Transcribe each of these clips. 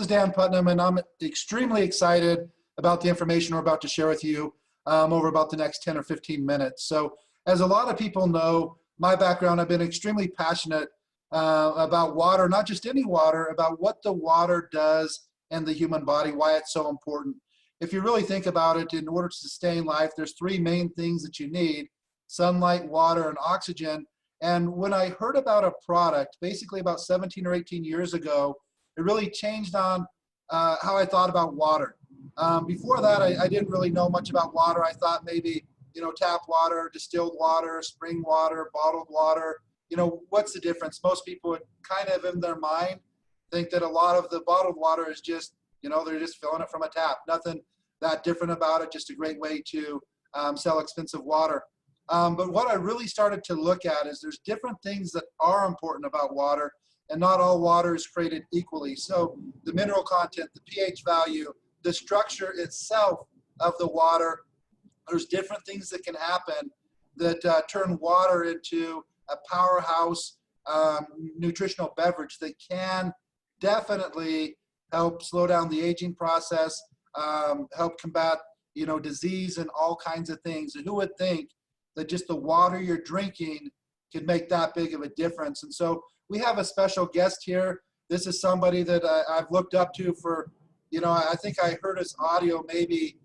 is Dan Putnam, and I'm extremely excited about the information we're about to share with you over about the next 10 or 15 minutes. So as a lot of people know, my background, I've been extremely passionate about water, not just any water, about what the water does in the human body, why it's so important. If you really think about it, in order to sustain life, there's three main things that you need: sunlight, water, and oxygen. And when I heard about a product, basically about 17 or 18 years ago, it really changed on how I thought about water. Before that, I didn't really know much about water. I thought maybe, tap water, distilled water, spring water, bottled water. What's the difference? Most people would kind of in their mind think that a lot of the bottled water is just, they're just filling it from a tap. Nothing that different about it, just a great way to sell expensive water. But what I really started to look at is there's different things that are important about water, and not all water is created equally. So the mineral content, the pH value, the structure itself of the water, there's different things that can happen that turn water into a powerhouse nutritional beverage that can definitely help slow down the aging process, help combat, disease and all kinds of things. And who would think that just the water you're drinking could make that big of a difference? And so we have a special guest here. This is somebody that I've looked up to for, I think I heard his audio maybe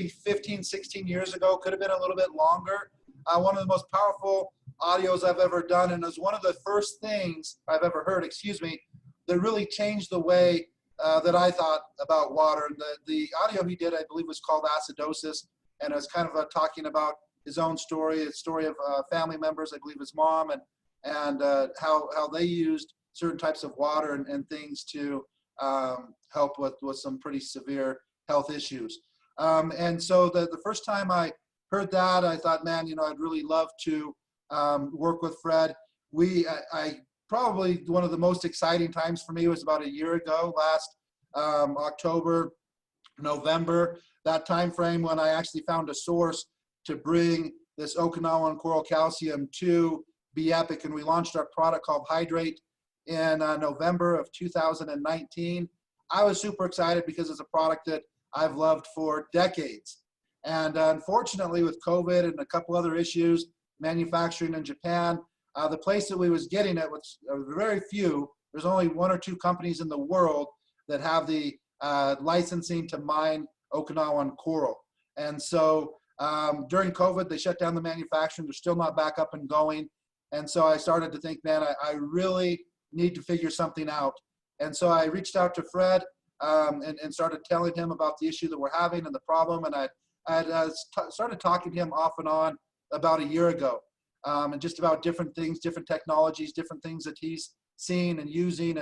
15, 16 years ago, could have been a little bit longer. One of the most powerful audios I've ever done, and it was one of the first things I've ever heard, that really changed the way that I thought about water. And the audio he did, I believe, was called Acidosis, and it was kind of talking about his own story, a story of family members, I believe his mom, and how they used certain types of water and things to help with some pretty severe health issues. And so the first time I heard that, I thought, man, I'd really love to work with Fred. I probably one of the most exciting times for me was about a year ago, last October, November, that time frame when I actually found a source to bring this Okinawan coral calcium to be epic. And we launched our product called Hydrate in November of 2019. I was super excited because it's a product that I've loved for decades. And unfortunately, with COVID and a couple other issues, manufacturing in Japan, the place that we was getting it was very few. There's only one or two companies in the world that have the licensing to mine Okinawan coral. And so during COVID, they shut down the manufacturing. They're still not back up and going. And so I started to think, man, I really need to figure something out. And so I reached out to Fred and started telling him about the issue that we're having and the problem. And I started talking to him off and on about a year ago, and just about different things, different technologies, different things that he's seen and using.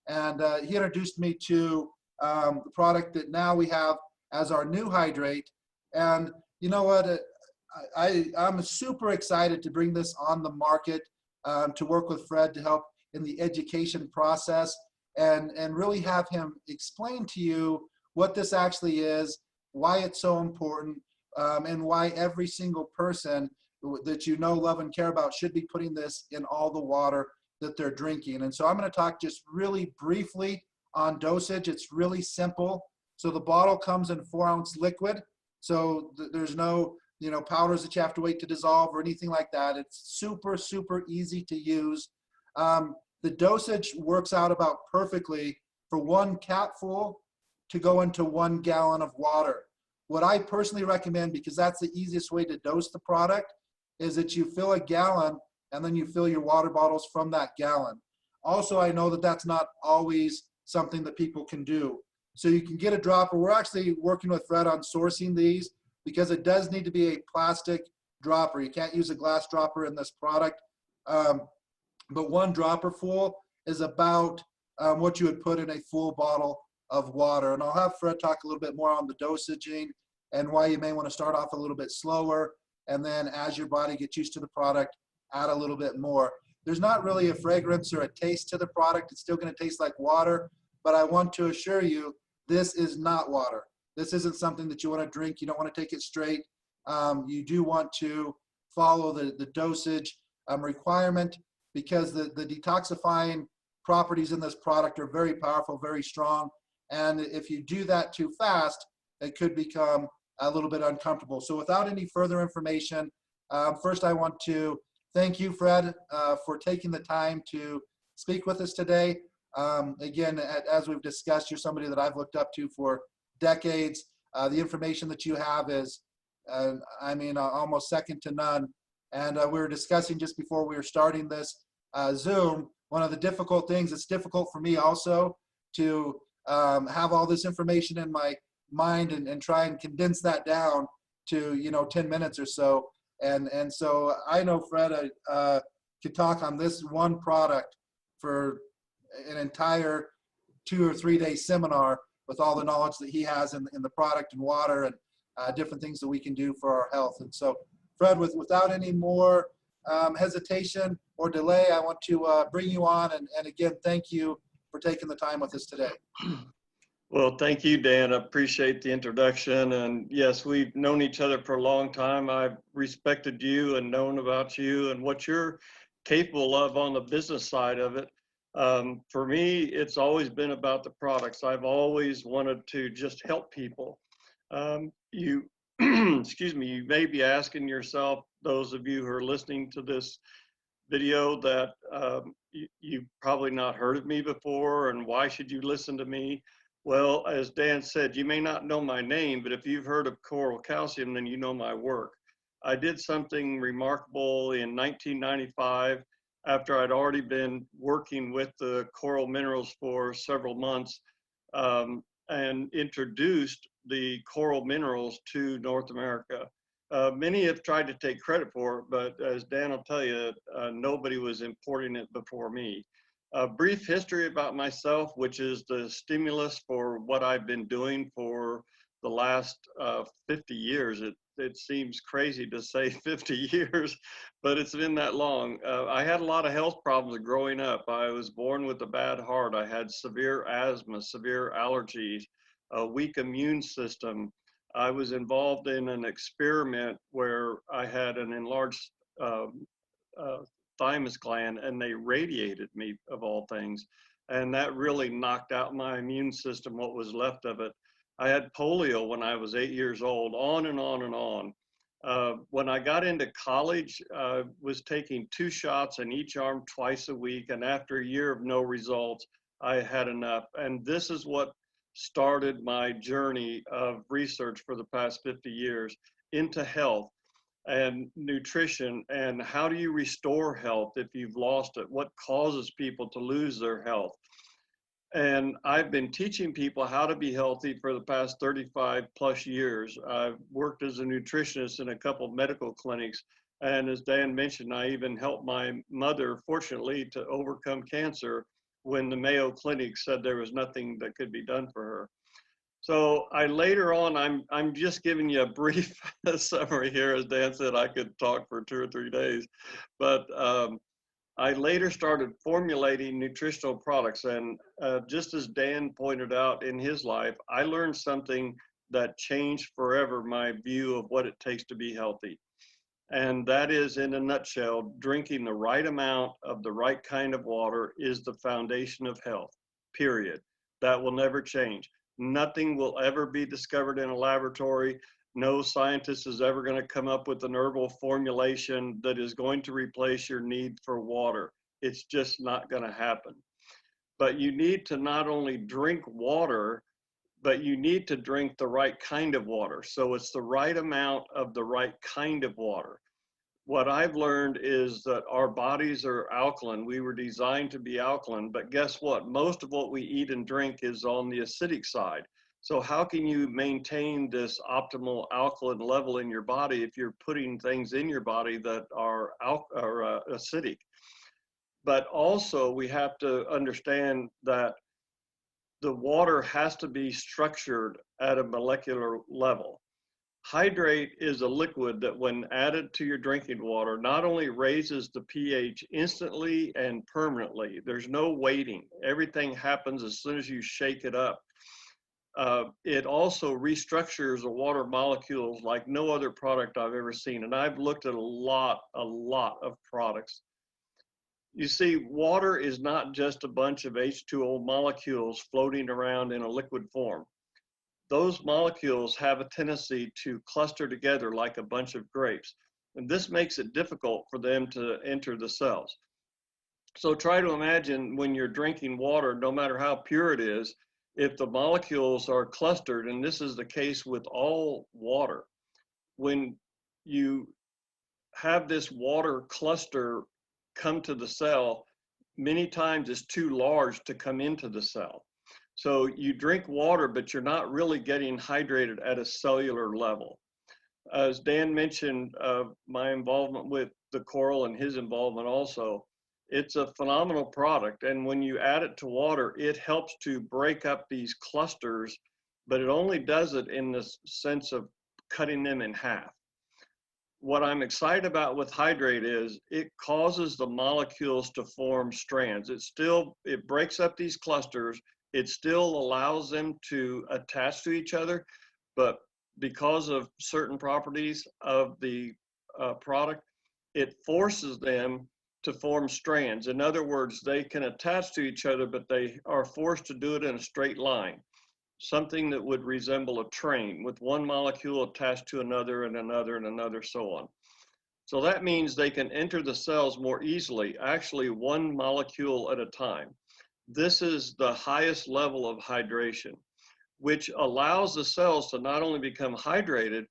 And he introduced me to the product that now we have as our new Hydrate. And you know what? I'm super excited to bring this on the market, to work with Fred to help in the education process and really have him explain to you what this actually is, why it's so important, and why every single person that love, and care about should be putting this in all the water that they're drinking. And so I'm going to talk just really briefly on dosage. It's really simple. So the bottle comes in 4-ounce liquid. So there's no powders that you have to wait to dissolve or anything like that. It's super, super easy to use. The dosage works out about perfectly for 1 capful to go into 1 gallon of water. What I personally recommend, because that's the easiest way to dose the product, is that you fill a gallon and then you fill your water bottles from that gallon. Also, I know that that's not always something that people can do. So you can get a dropper. We're actually working with Fred on sourcing these because it does need to be a plastic dropper. You can't use a glass dropper in this product. But 1 dropper full is about what you would put in a full bottle of water. And I'll have Fred talk a little bit more on the dosaging and why you may want to start off a little bit slower. And then as your body gets used to the product, add a little bit more. There's not really a fragrance or a taste to the product. It's still going to taste like water. But I want to assure you, this is not water. This isn't something that you want to drink. You don't want to take it straight. You do want to follow the dosage requirement, because the detoxifying properties in this product are very powerful, very strong. And if you do that too fast, it could become a little bit uncomfortable. So without any further information, first I want to thank you, Fred, for taking the time to speak with us today. Again, as we've discussed, you're somebody that I've looked up to for decades. The information that you have is, I mean, almost second to none. And we were discussing just before we were starting this Zoom, one of the difficult things, it's difficult for me also to have all this information in my mind and try and condense that down to, you know, 10 minutes or so. And so I know Fred could talk on this one product for an entire 2 or 3 day seminar with all the knowledge that he has in the product and water and different things that we can do for our health. And so Fred, without any more hesitation or delay, I want to bring you on and again, thank you for taking the time with us today. Well, thank you, Dan. I appreciate the introduction. And yes, we've known each other for a long time. I've respected you and known about you and what you're capable of on the business side of it. For me, it's always been about the products. I've always wanted to just help people. You, excuse me, you may be asking yourself, those of you who are listening to this video, that you've probably not heard of me before, and why should you listen to me? Well, as Dan said, you may not know my name, but if you've heard of coral calcium, then you know my work. I did something remarkable in 1995 after I'd already been working with the coral minerals for several months and introduced the coral minerals to North America. Many have tried to take credit for it, but as Dan will tell you, nobody was importing it before me. A brief history about myself, which is the stimulus for what I've been doing for the last 50 years. It seems crazy to say 50 years, but it's been that long. I had a lot of health problems growing up. I was born with a bad heart. I had severe asthma, severe allergies, a weak immune system. I was involved in an experiment where I had an enlarged thymus gland, and they radiated me, of all things. And that really knocked out my immune system, what was left of it. I had polio when I was 8 years old, on and on and on. When I got into college, I was taking 2 shots in each arm twice a week. And after a year of no results, I had enough. And this is what started my journey of research for the past 50 years into health and nutrition, and how do you restore health if you've lost it? What causes people to lose their health? And I've been teaching people how to be healthy for the past 35 plus years. I've worked as a nutritionist in a couple of medical clinics. And as Dan mentioned, I even helped my mother, fortunately, to overcome cancer when the Mayo Clinic said there was nothing that could be done for her. So I later on, I'm just giving you a brief summary here. As Dan said, I could talk for 2 or 3 days, but I later started formulating nutritional products. And just as Dan pointed out in his life, I learned something that changed forever my view of what it takes to be healthy. And that is, in a nutshell, drinking the right amount of the right kind of water is the foundation of health, period. That will never change. Nothing will ever be discovered in a laboratory. No scientist is ever going to come up with an herbal formulation that is going to replace your need for water. It's just not going to happen. But you need to not only drink water, but you need to drink the right kind of water. So it's the right amount of the right kind of water. What I've learned is that our bodies are alkaline. We were designed to be alkaline, but guess what? Most of what we eat and drink is on the acidic side. So how can you maintain this optimal alkaline level in your body if you're putting things in your body that are acidic? But also we have to understand that the water has to be structured at a molecular level. Hydrate is a liquid that, when added to your drinking water, not only raises the pH instantly and permanently. There's no waiting. Everything happens as soon as you shake it up. It also restructures the water molecules like no other product I've ever seen. And I've looked at a lot of products. You see, water is not just a bunch of H2O molecules floating around in a liquid form. Those molecules have a tendency to cluster together like a bunch of grapes, and this makes it difficult for them to enter the cells. So try to imagine when you're drinking water, no matter how pure it is, if the molecules are clustered, and this is the case with all water, when you have this water cluster come to the cell, many times it's too large to come into the cell. So you drink water, but you're not really getting hydrated at a cellular level. As Dan mentioned, my involvement with the coral and his involvement also, it's a phenomenal product. And when you add it to water, it helps to break up these clusters, but it only does it in the sense of cutting them in half. What I'm excited about with Hydrate is it causes the molecules to form strands. It breaks up these clusters. It still allows them to attach to each other, but because of certain properties of the product, it forces them to form strands. In other words, they can attach to each other, but they are forced to do it in a straight line, something that would resemble a train with one molecule attached to another and another and another, so on. So that means they can enter the cells more easily, actually one molecule at a time. This is the highest level of hydration, which allows the cells to not only become hydrated,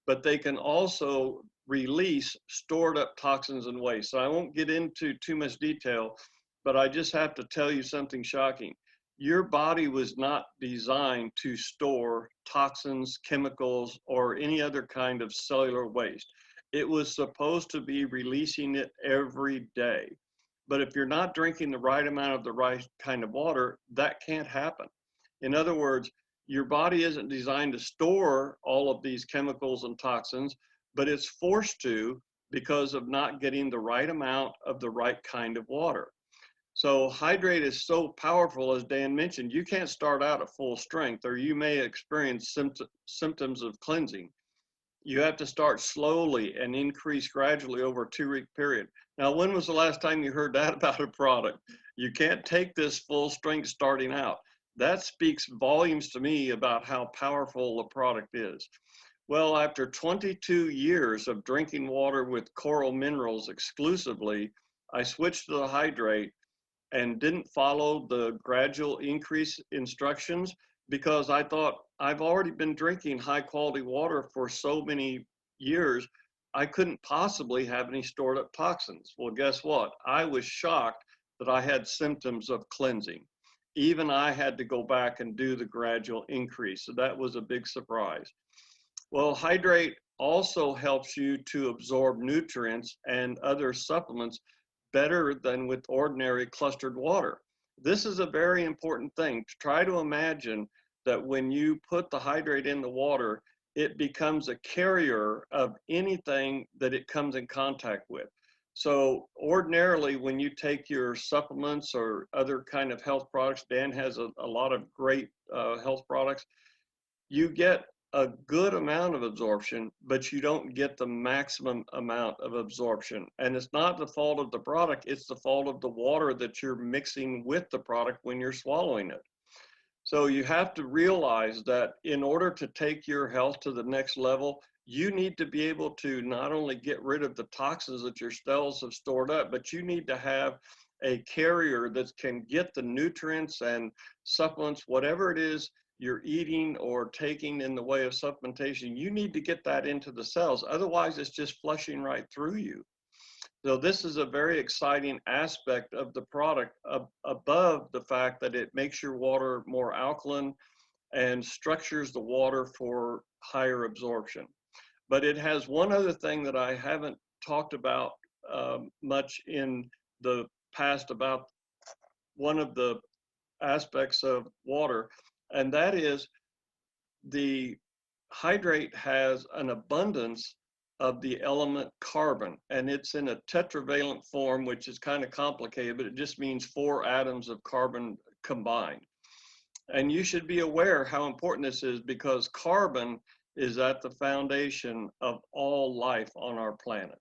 but they can also release stored up toxins and waste. So I won't get into too much detail, but I just have to tell you something shocking. Your body was not designed to store toxins, chemicals, or any other kind of cellular waste. It was supposed to be releasing it every day. But if you're not drinking the right amount of the right kind of water, that can't happen. In other words, your body isn't designed to store all of these chemicals and toxins, but it's forced to because of not getting the right amount of the right kind of water. So Hydrate is so powerful, as Dan mentioned, you can't start out at full strength, or you may experience symptoms of cleansing. You have to start slowly and increase gradually over a 2-week period. Now, when was the last time you heard that about a product? You can't take this full strength starting out. That speaks volumes to me about how powerful the product is. Well, after 22 years of drinking water with coral minerals exclusively, I switched to the Hydrate and didn't follow the gradual increase instructions because I thought I've already been drinking high quality water for so many years, I couldn't possibly have any stored up toxins. Well, guess what? I was shocked that I had symptoms of cleansing. Even I had to go back and do the gradual increase. So that was a big surprise. Well, Hydrate also helps you to absorb nutrients and other supplements better than with ordinary clustered water. This is a very important thing. To try to imagine that when you put the Hydrate in the water, it becomes a carrier of anything that it comes in contact with. So ordinarily, when you take your supplements or other kind of health products, Dan has a lot of great health products, you get a good amount of absorption, but you don't get the maximum amount of absorption. And it's not the fault of the product, it's the fault of the water that you're mixing with the product when you're swallowing it. So you have to realize that in order to take your health to the next level, you need to be able to not only get rid of the toxins that your cells have stored up, but you need to have a carrier that can get the nutrients and supplements, whatever it is you're eating or taking in the way of supplementation, you need to get that into the cells. Otherwise, it's just flushing right through you. So this is a very exciting aspect of the product above the fact that it makes your water more alkaline and structures the water for higher absorption. But it has one other thing that I haven't talked about much in the past about one of the aspects of water, and that is the Hydrate has an abundance of the element carbon, and it's in a tetravalent form, which is kind of complicated, but it just means 4 atoms of carbon combined. And you should be aware how important this is because carbon is at the foundation of all life on our planet.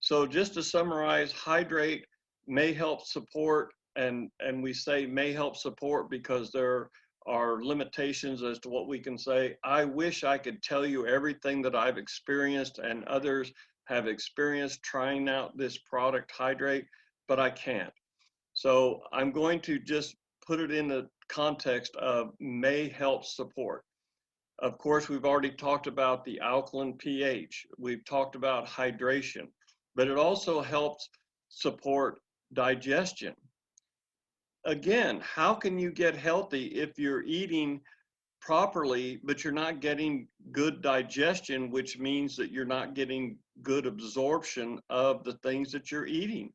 So just to summarize, Hydrate may help support, and we say may help support because there are limitations as to what we can say. I wish I could tell you everything that I've experienced and others have experienced trying out this product, Hydrate, but I can't. So I'm going to just put it in the context of may help support. Of course, we've already talked about the alkaline pH. We've talked about hydration, but it also helps support digestion. Again, how can you get healthy if you're eating properly, but you're not getting good digestion, which means that you're not getting good absorption of the things that you're eating?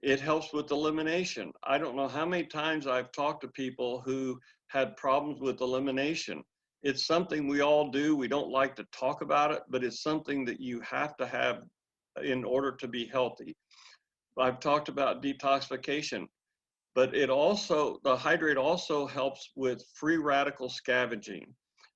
It helps with elimination. I don't know how many times I've talked to people who had problems with elimination. It's something we all do. We don't like to talk about it, but it's something that you have to have in order to be healthy. I've talked about detoxification, but it also, the Hydrate also helps with free radical scavenging.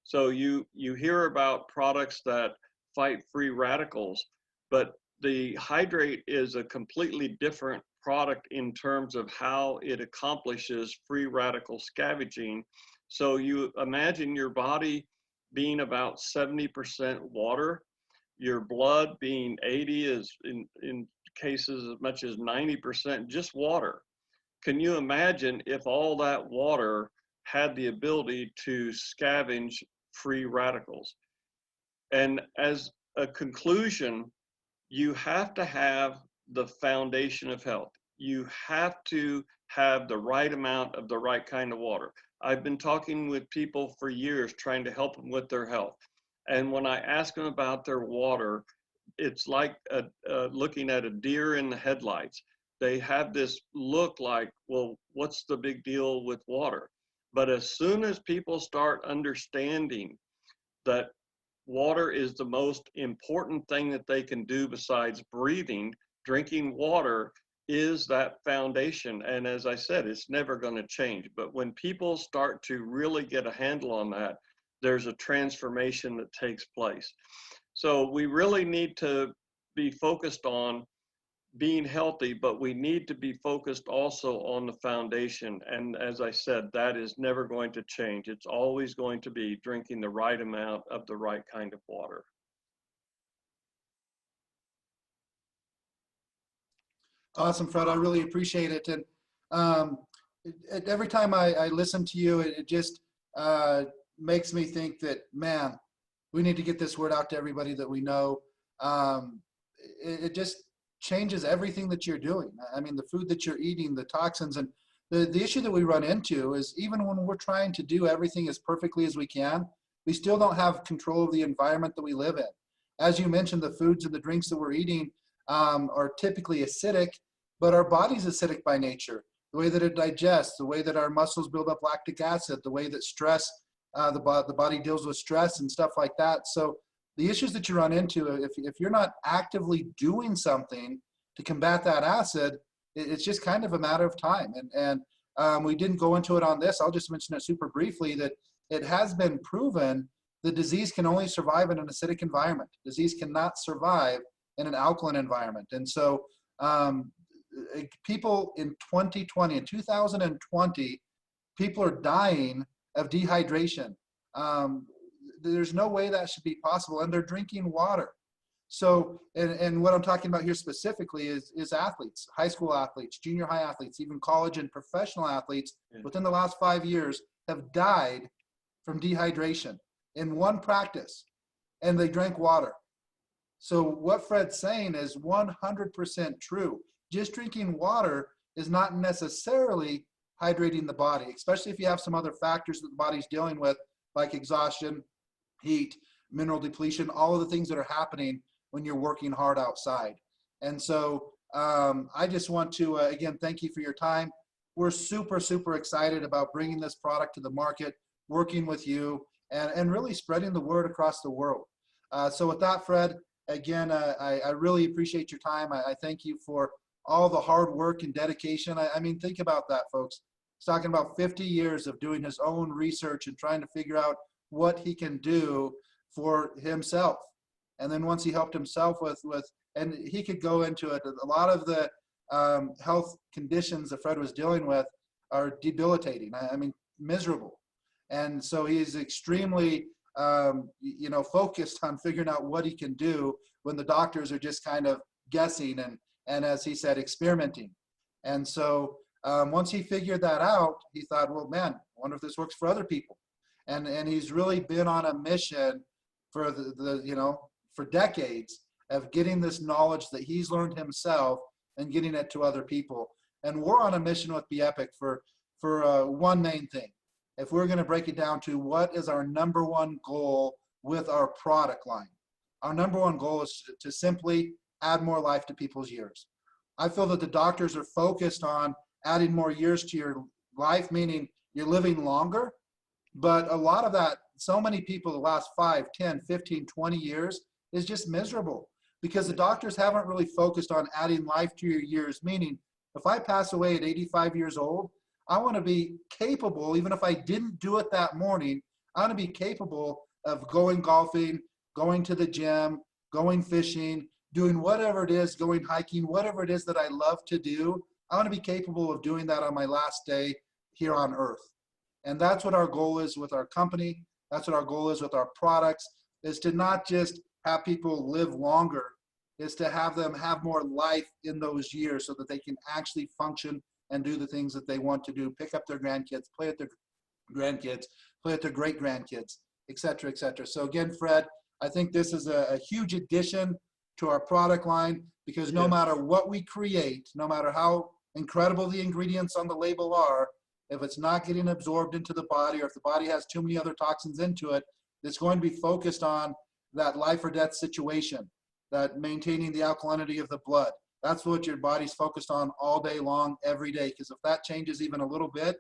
So you hear about products that fight free radicals, but the Hydrate is a completely different product in terms of how it accomplishes free radical scavenging. So you imagine your body being about 70% water, your blood being 80, is in cases as much as 90% just water. Can you imagine if all that water had the ability to scavenge free radicals? And as a conclusion, you have to have the foundation of health. You have to have the right amount of the right kind of water. I've been talking with people for years trying to help them with their health. And when I ask them about their water, it's like looking at a deer in the headlights. They have this look like, well, what's the big deal with water? But as soon as people start understanding that water is the most important thing that they can do besides breathing, drinking water is that foundation. And as I said, it's never going to change. But when people start to really get a handle on that, there's a transformation that takes place. So we really need to be focused on being healthy, but we need to be focused also on the foundation. And as I said, that is never going to change. It's always going to be drinking the right amount of the right kind of water. Awesome, Fred. I really appreciate it. And um, every time I listen to you, it just makes me think that, man, we need to get this word out to everybody that we know. It just changes everything that you're doing. I mean, the food that you're eating, the toxins, and the issue that we run into is even when we're trying to do everything as perfectly as we can, we still don't have control of the environment that we live in. As you mentioned, the foods and the drinks that we're eating are typically acidic, but our body's acidic by nature. The way that it digests, the way that our muscles build up lactic acid, the way that stress, the body deals with stress and stuff like that. So the issues that you run into, if you're not actively doing something to combat that acid, it's just kind of a matter of time. And we didn't go into it on this. I'll just mention it super briefly that it has been proven the disease can only survive in an acidic environment. Disease cannot survive in an alkaline environment. And so people in 2020, people are dying of dehydration. There's no way that should be possible, and they're drinking water. So, and what I'm talking about here specifically is athletes, high school athletes, junior high athletes, even college and professional athletes within the last 5 years have died from dehydration in one practice, and they drank water. So what Fred's saying is 100% true. Just drinking water is not necessarily hydrating the body, especially if you have some other factors that the body's dealing with, like exhaustion, heat, mineral depletion, all of the things that are happening when you're working hard outside. And so I just want to, again, thank you for your time. We're super, super excited about bringing this product to the market, working with you, and really spreading the word across the world. So with that, Fred, again, I really appreciate your time. I thank you for all the hard work and dedication. I mean, think about that, folks. He's talking about 50 years of doing his own research and trying to figure out what he can do for himself. And then once he helped himself with and he could go into it, a lot of the health conditions that Fred was dealing with are debilitating. I mean, miserable. And so he's extremely, focused on figuring out what he can do when the doctors are just kind of guessing and as he said, experimenting. And so once he figured that out, he thought, well, man, I wonder if this works for other people. And he's really been on a mission for for decades of getting this knowledge that he's learned himself and getting it to other people. And we're on a mission with Be Epic for one main thing. If we're going to break it down to what is our number one goal with our product line, our number one goal is to simply add more life to people's years. I feel that the doctors are focused on adding more years to your life, meaning you're living longer. But a lot of that, so many people the last 5, 10, 15, 20 years is just miserable because the doctors haven't really focused on adding life to your years, meaning if I pass away at 85 years old, I want to be capable, even if I didn't do it that morning, I want to be capable of going golfing, going to the gym, going fishing, doing whatever it is, going hiking, whatever it is that I love to do. I want to be capable of doing that on my last day here on earth. And that's what our goal is with our company. That's what our goal is with our products, is to not just have people live longer, is to have them have more life in those years so that they can actually function and do the things that they want to do, pick up their grandkids, play with their grandkids, play with their great grandkids, et cetera, et cetera. So again, Fred, I think this is a huge addition to our product line because no matter what we create, no matter how incredible the ingredients on the label are, if it's not getting absorbed into the body or if the body has too many other toxins into it, it's going to be focused on that life or death situation, that maintaining the alkalinity of the blood. That's what your body's focused on all day long, every day. Because if that changes even a little bit,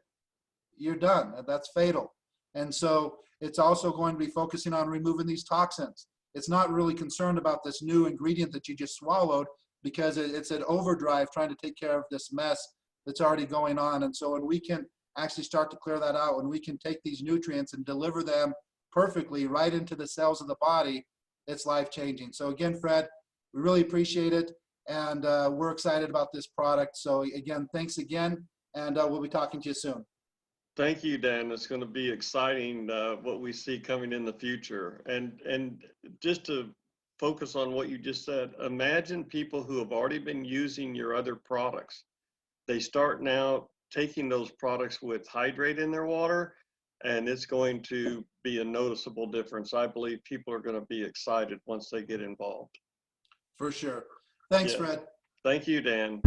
you're done. That's fatal. And so it's also going to be focusing on removing these toxins. It's not really concerned about this new ingredient that you just swallowed because it's an overdrive trying to take care of this mess that's already going on. And so when we can actually start to clear that out, when we can take these nutrients and deliver them perfectly right into the cells of the body, it's life-changing. So again, Fred, we really appreciate it. And we're excited about this product. So again, thanks again. And we'll be talking to you soon. Thank you, Dan. It's going to be exciting what we see coming in the future. And just to focus on what you just said, imagine people who have already been using your other products. They start now taking those products with Hydrate in their water, and it's going to be a noticeable difference. I believe people are going to be excited once they get involved. For sure. Thanks, Yes. Fred. Thank you, Dan.